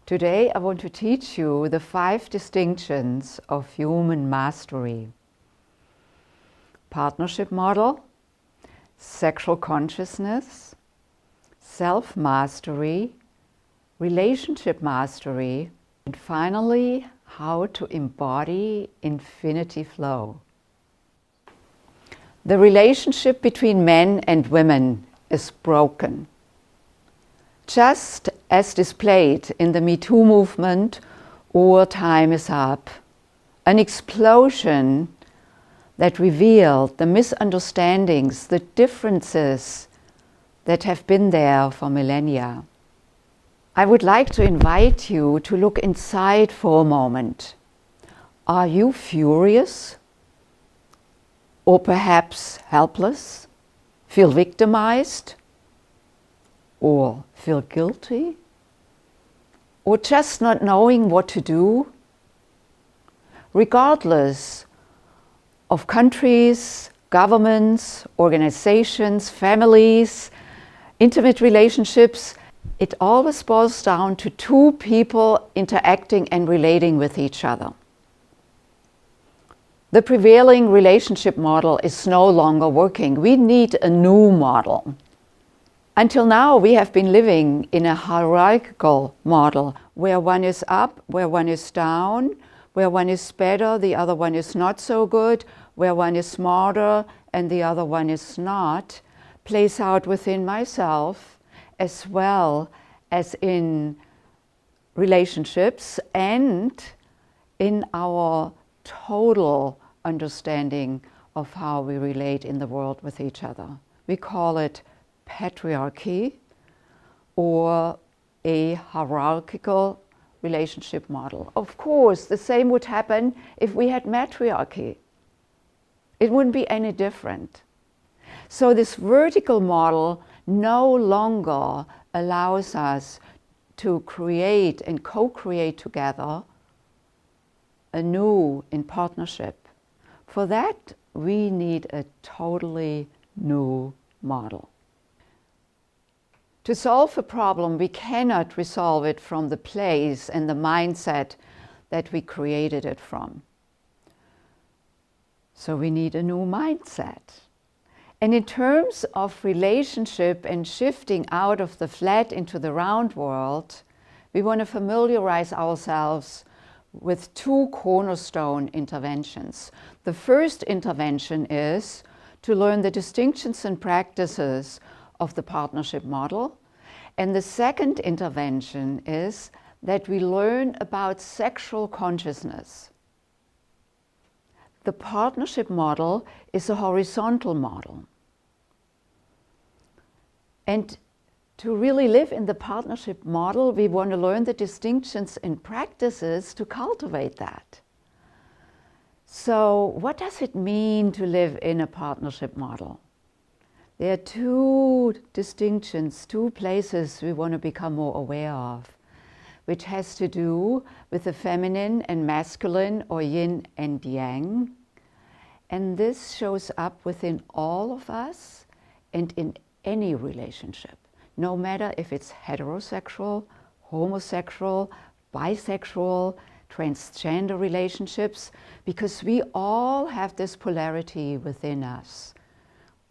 Today I want to teach you the 5 distinctions of human mastery. Partnership model, sexual consciousness, self-mastery, relationship mastery, and finally, how to embody infinity flow. The relationship between men and women is broken. Just as displayed in the Me Too movement or Time is Up, an explosion that revealed the misunderstandings, the differences that have been there for millennia. I would like to invite you to look inside for a moment. Are you furious? Or perhaps helpless? Feel victimized? Or feel guilty? Or just not knowing what to do? Regardless of countries, governments, organizations, families, intimate relationships, it always boils down to 2 people interacting and relating with each other. The prevailing relationship model is no longer working. We need a new model. Until now, we have been living in a hierarchical model where one is up, where one is down, where one is better, the other one is not so good, where one is smarter and the other one is not, plays out within myself as well as in relationships and in our total understanding of how we relate in the world with each other. We call it patriarchy or a hierarchical relationship model. Of course, the same would happen if we had matriarchy. It wouldn't be any different. So this vertical model no longer allows us to create and co-create together anew in partnership. For that, we need a totally new model. To solve a problem, we cannot resolve it from the place and the mindset that we created it from. So we need a new mindset. And in terms of relationship and shifting out of the flat into the round world, we want to familiarize ourselves with 2 cornerstone interventions. The first intervention is to learn the distinctions and practices of the partnership model. And the second intervention is that we learn about sexual consciousness. The partnership model is a horizontal model. And to really live in the partnership model, we want to learn the distinctions and practices to cultivate that. So what does it mean to live in a partnership model? There are 2 distinctions, 2 places we want to become more aware of, which has to do with the feminine and masculine, or yin and yang. And this shows up within all of us and in any relationship, no matter if it's heterosexual, homosexual, bisexual, transgender relationships, because we all have this polarity within us.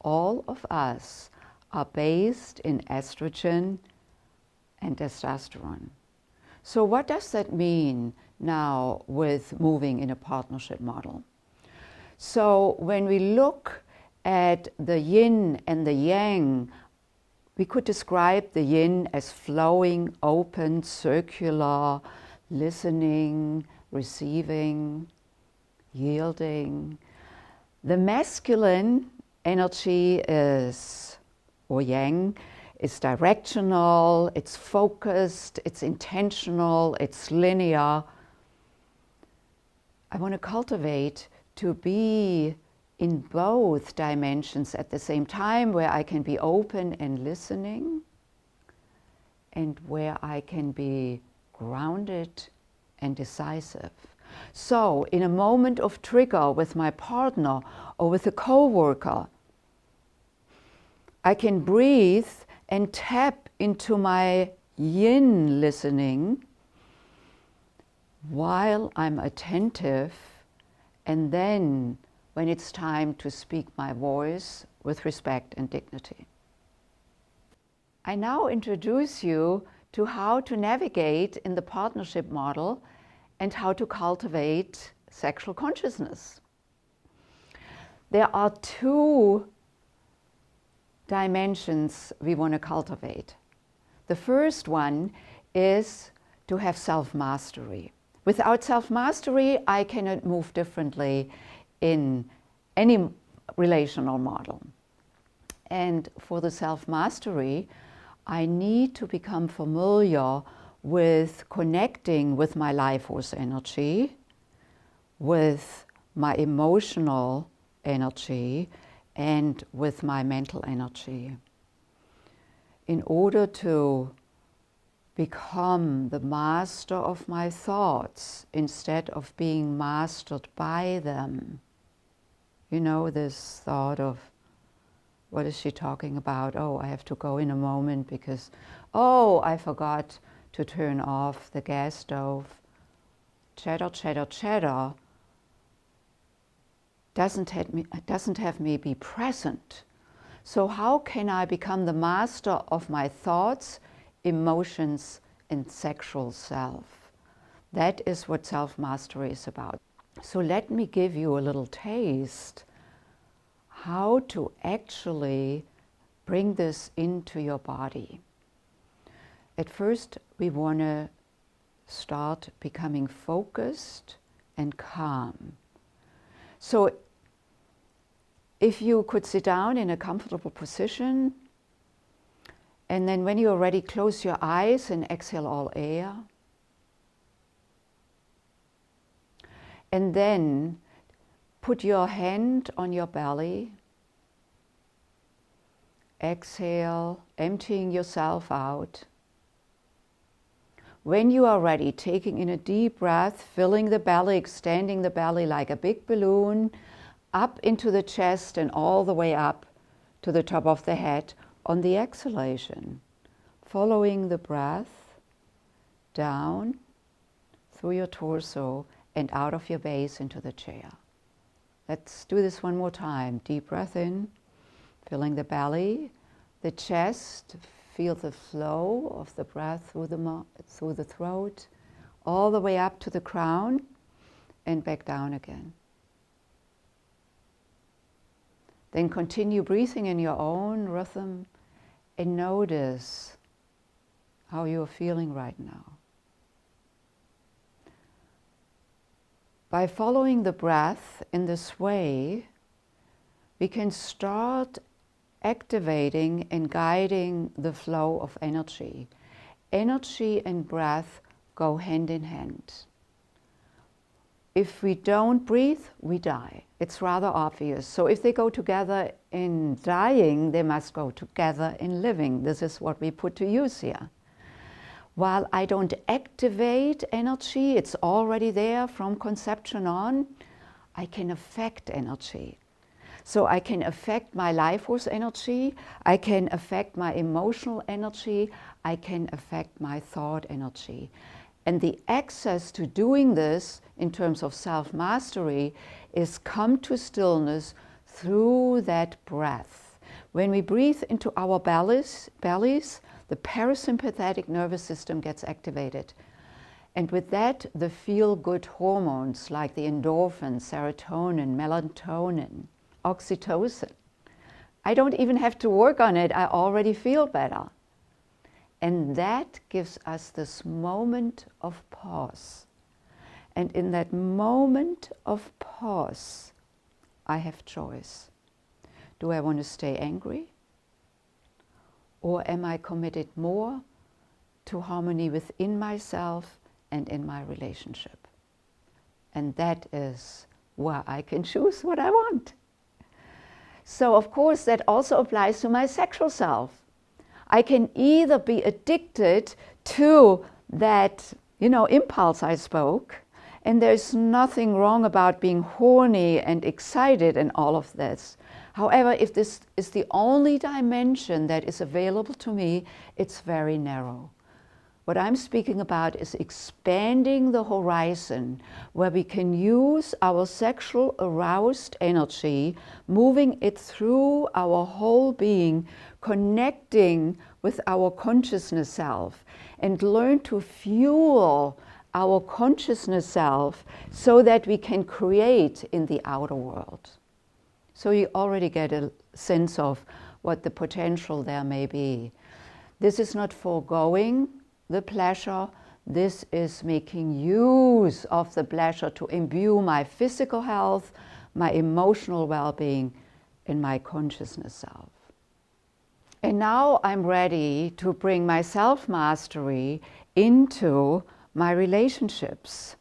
All of us are based in estrogen and testosterone. So what does that mean now with moving in a partnership model? So when we look at the yin and the yang, we could describe the yin as flowing, open, circular, listening, receiving, yielding. The masculine energy is, or yang, is directional, it's focused, it's intentional, it's linear. I want to cultivate to be in both dimensions at the same time, where I can be open and listening, and where I can be grounded and decisive. So in a moment of trigger with my partner or with a coworker, I can breathe and tap into my yin listening while I'm attentive, and then when it's time to speak my voice with respect and dignity. I now introduce you to how to navigate in the partnership model and how to cultivate sexual consciousness. There are two dimensions we want to cultivate. The first one is to have self-mastery. Without self-mastery, I cannot move differently in any relational model. And for the self-mastery, I need to become familiar with connecting with my life force energy, with my emotional energy, and with my mental energy. In order to become the master of my thoughts instead of being mastered by them. You know, this thought of, what is she talking about? Oh, I have to go in a moment because, oh, I forgot to turn off the gas stove. Chatter, chatter, chatter doesn't have me be present. So how can I become the master of my thoughts, emotions, and sexual self? That is what self-mastery is about. So let me give you a little taste how to actually bring this into your body. At first, we want to start becoming focused and calm. So if you could sit down in a comfortable position, and then when you're ready, close your eyes and exhale all air. And then put your hand on your belly. Exhale, emptying yourself out. When you are ready, taking in a deep breath, filling the belly, extending the belly like a big balloon, up into the chest and all the way up to the top of the head on the exhalation. Following the breath down through your torso and out of your base into the chair. Let's do this one more time. Deep breath in, filling the belly, the chest. Feel the flow of the breath through the throat, all the way up to the crown and back down again. Then continue breathing in your own rhythm and notice how you're feeling right now. By following the breath in this way, we can start activating and guiding the flow of energy. Energy and breath go hand in hand. If we don't breathe, we die. It's rather obvious. So if they go together in dying, they must go together in living. This is what we put to use here. While I don't activate energy, it's already there from conception on, I can affect energy. So I can affect my life force energy, I can affect my emotional energy, I can affect my thought energy. And the access to doing this in terms of self-mastery is come to stillness through that breath. When we breathe into our bellies, the parasympathetic nervous system gets activated. And with that, the feel-good hormones like the endorphins, serotonin, melatonin, oxytocin. I don't even have to work on it, I already feel better. And that gives us this moment of pause. And in that moment of pause, I have choice. Do I want to stay angry? Or am I committed more to harmony within myself and in my relationship? And that is where I can choose what I want. So of course that also applies to my sexual self. I can either be addicted to that, impulse I spoke, and there's nothing wrong about being horny and excited and all of this. However, if this is the only dimension that is available to me, it's very narrow. What I'm speaking about is expanding the horizon, where we can use our sexual aroused energy, moving it through our whole being, connecting with our consciousness self, and learn to fuel our consciousness self so that we can create in the outer world. So you already get a sense of what the potential there may be. This is not foregoing the pleasure. This is making use of the pleasure to imbue my physical health, my emotional well-being, and my consciousness self. And now I'm ready to bring my self-mastery into my relationships.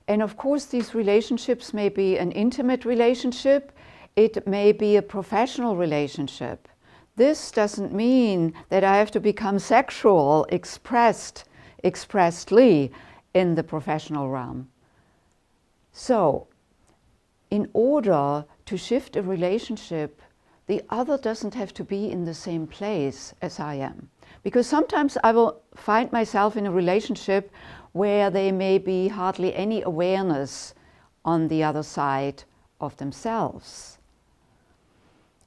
And of course, these relationships may be an intimate relationship. It may be a professional relationship. This doesn't mean that I have to become sexual expressly in the professional realm. So, in order to shift a relationship, the other doesn't have to be in the same place as I am. Because sometimes I will find myself in a relationship where there may be hardly any awareness on the other side of themselves.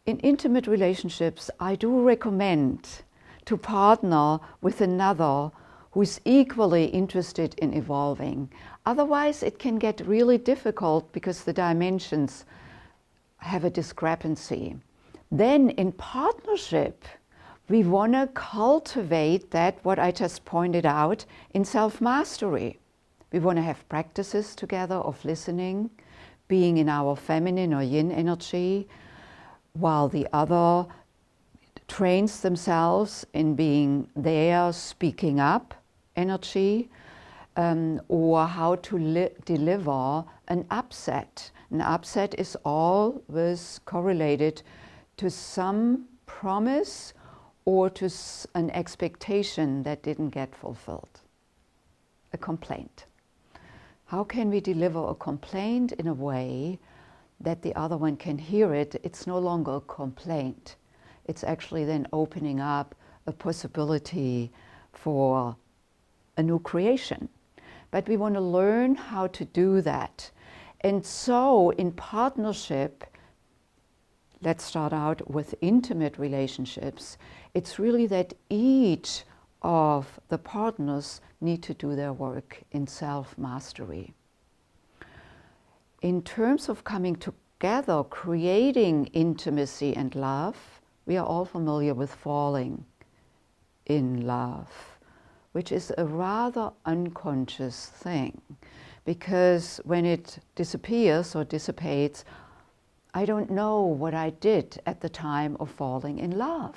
In intimate relationships, I do recommend to partner with another who is equally interested in evolving. Otherwise, it can get really difficult because the dimensions have a discrepancy. Then in partnership, we want to cultivate that, what I just pointed out, in self-mastery. We want to have practices together of listening, being in our feminine or yin energy, while the other trains themselves in being their speaking up energy, or how to deliver an upset. An upset is always correlated to some promise or to an expectation that didn't get fulfilled. A complaint. How can we deliver a complaint in a way that the other one can hear it? It's no longer a complaint. It's actually then opening up a possibility for a new creation. But we want to learn how to do that. And so in partnership, let's start out with intimate relationships. It's really that each of the partners need to do their work in self-mastery. In terms of coming together, creating intimacy and love, we are all familiar with falling in love, which is a rather unconscious thing, because when it disappears or dissipates, I don't know what I did at the time of falling in love,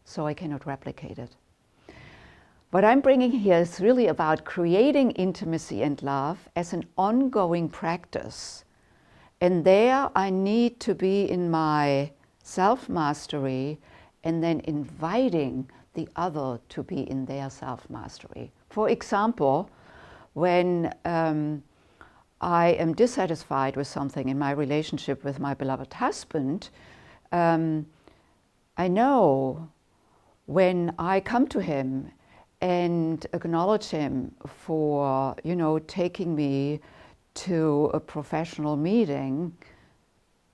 so I cannot replicate it. What I'm bringing here is really about creating intimacy and love as an ongoing practice. And there I need to be in my self-mastery and then inviting the other to be in their self-mastery. For example, when I am dissatisfied with something in my relationship with my beloved husband, I know when I come to him and acknowledge him for, taking me to a professional meeting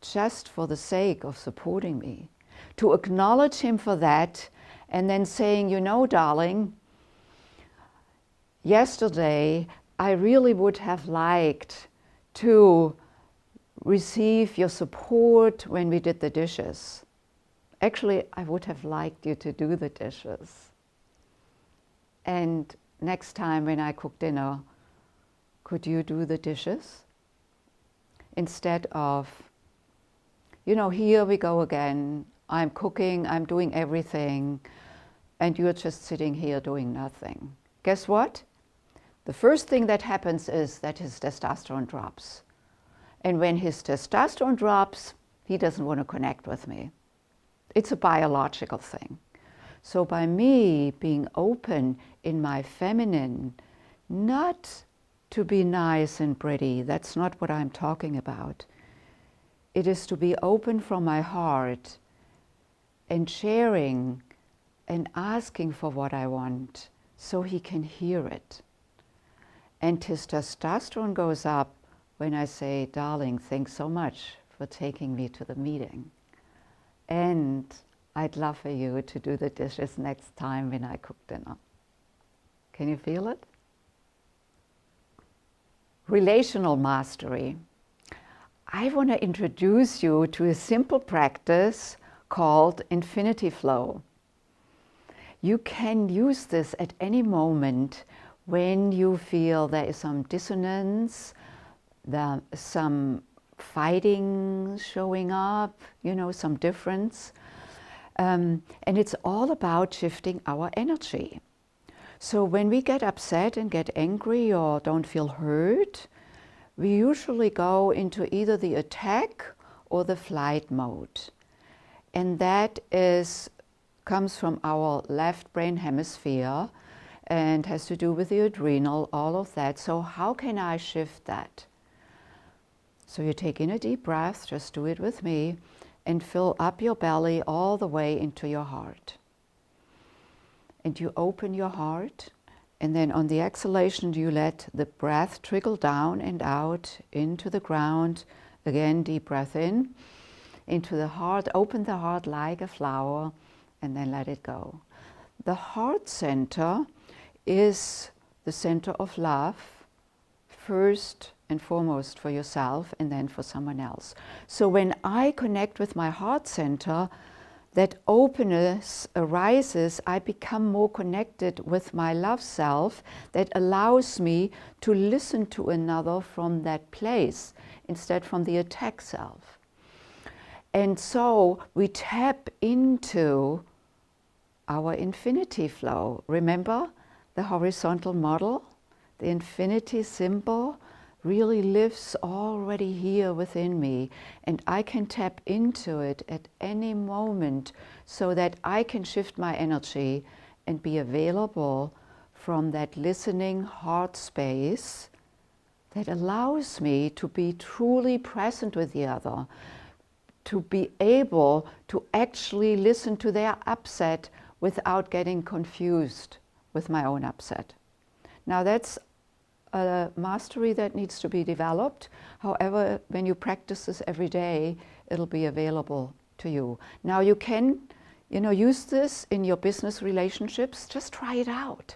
just for the sake of supporting me, to acknowledge him for that, and then saying, darling, yesterday I really would have liked to receive your support when we did the dishes. Actually, I would have liked you to do the dishes. And next time when I cook dinner, could you do the dishes? Instead of, here we go again. I'm cooking, I'm doing everything, and you're just sitting here doing nothing. Guess what? The first thing that happens is that his testosterone drops. And when his testosterone drops, he doesn't want to connect with me. It's a biological thing. So by me being open in my feminine, not to be nice and pretty, that's not what I'm talking about. It is to be open from my heart and sharing and asking for what I want so he can hear it. And his testosterone goes up when I say, darling, thanks so much for taking me to the meeting. And I'd love for you to do the dishes next time when I cook dinner. Can you feel it? Relational mastery. I want to introduce you to a simple practice called infinity flow. You can use this at any moment when you feel there is some dissonance, some fighting showing up, some difference. And it's all about shifting our energy. So when we get upset and get angry or don't feel heard, we usually go into either the attack or the flight mode. And that comes from our left brain hemisphere and has to do with the adrenal, all of that. So how can I shift that? So you take in a deep breath, just do it with me, and fill up your belly all the way into your heart. And you open your heart, and then on the exhalation you let the breath trickle down and out into the ground. Again, deep breath in, into the heart, open the heart like a flower, and then let it go. The heart center is the center of love, first and foremost for yourself and then for someone else. So when I connect with my heart center, that openness arises. I become more connected with my love self that allows me to listen to another from that place instead from the attack self. And so we tap into our infinity flow. Remember the horizontal model? The infinity symbol really lives already here within me, and I can tap into it at any moment so that I can shift my energy and be available from that listening heart space that allows me to be truly present with the other, to be able to actually listen to their upset without getting confused with my own upset. Now that's a mastery that needs to be developed. However, when you practice this every day, it'll be available to you. Now you can, use this in your business relationships. Just try it out,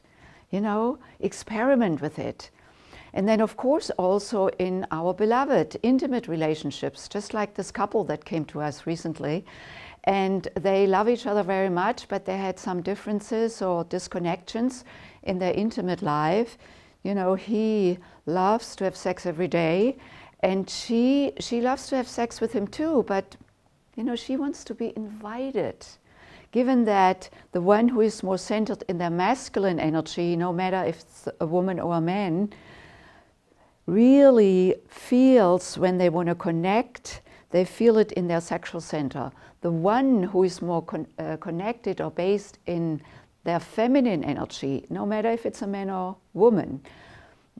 experiment with it. And then of course also in our beloved intimate relationships, just like this couple that came to us recently, and they love each other very much, but they had some differences or disconnections in their intimate life. He loves to have sex every day, and she loves to have sex with him too, but she wants to be invited. Given that the one who is more centered in their masculine energy, no matter if it's a woman or a man, really feels when they want to connect, they feel it in their sexual center. The one who is more connected or based in their feminine energy, no matter if it's a man or woman,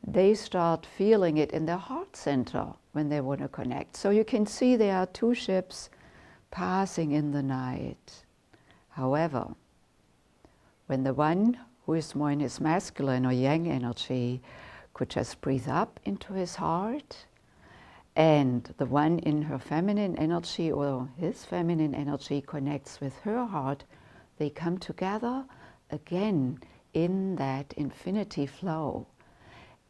they start feeling it in their heart center when they want to connect. So you can see there are two ships passing in the night. However, when the one who is more in his masculine or yang energy could just breathe up into his heart, and the one in her feminine energy or his feminine energy connects with her heart, they come together again in that infinity flow.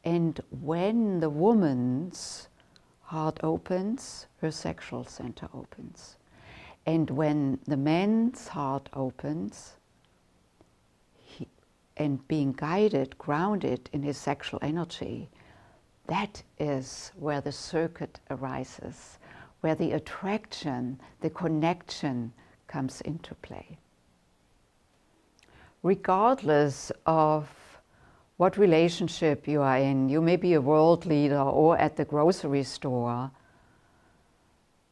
And when the woman's heart opens, her sexual center opens. And when the man's heart opens, and being guided, grounded in his sexual energy, that is where the circuit arises, where the attraction, the connection comes into play. Regardless of what relationship you are in, you may be a world leader or at the grocery store,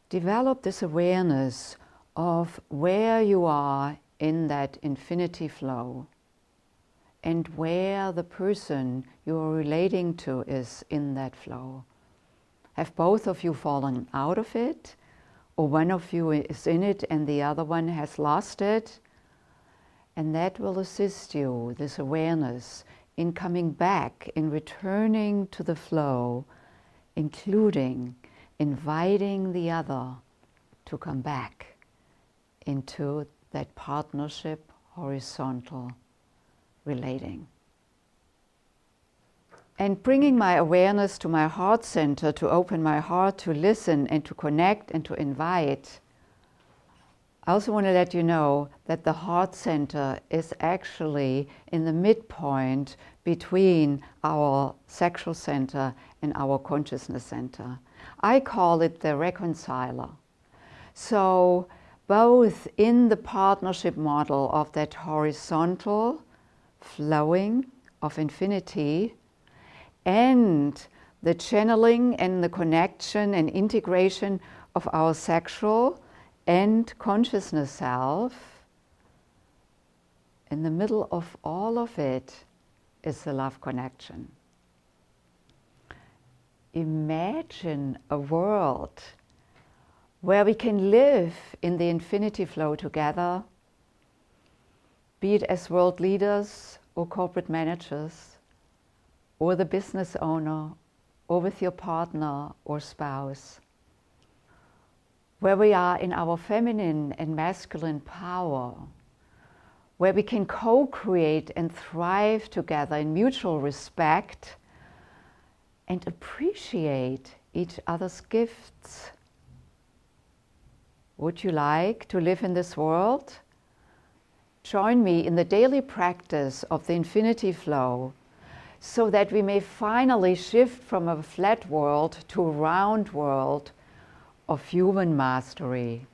develop this awareness of where you are in that infinity flow and where the person you are relating to is in that flow. Have both of you fallen out of it, or one of you is in it and the other one has lost it? And that will assist you, this awareness, in coming back, in returning to the flow, including inviting the other to come back into that partnership, horizontal relating. And bringing my awareness to my heart center, to open my heart, to listen and to connect and to invite. I also want to let you know that the heart center is actually in the midpoint between our sexual center and our consciousness center. I call it the reconciler. So both in the partnership model of that horizontal flowing of infinity and the channeling and the connection and integration of our sexual and consciousness self, in the middle of all of it is the love connection. Imagine a world where we can live in the infinity flow together, be it as world leaders or corporate managers, or the business owner, or with your partner or spouse, where we are in our feminine and masculine power, where we can co-create and thrive together in mutual respect and appreciate each other's gifts. Would you like to live in this world? Join me in the daily practice of the infinity flow so that we may finally shift from a flat world to a round world of human mastery.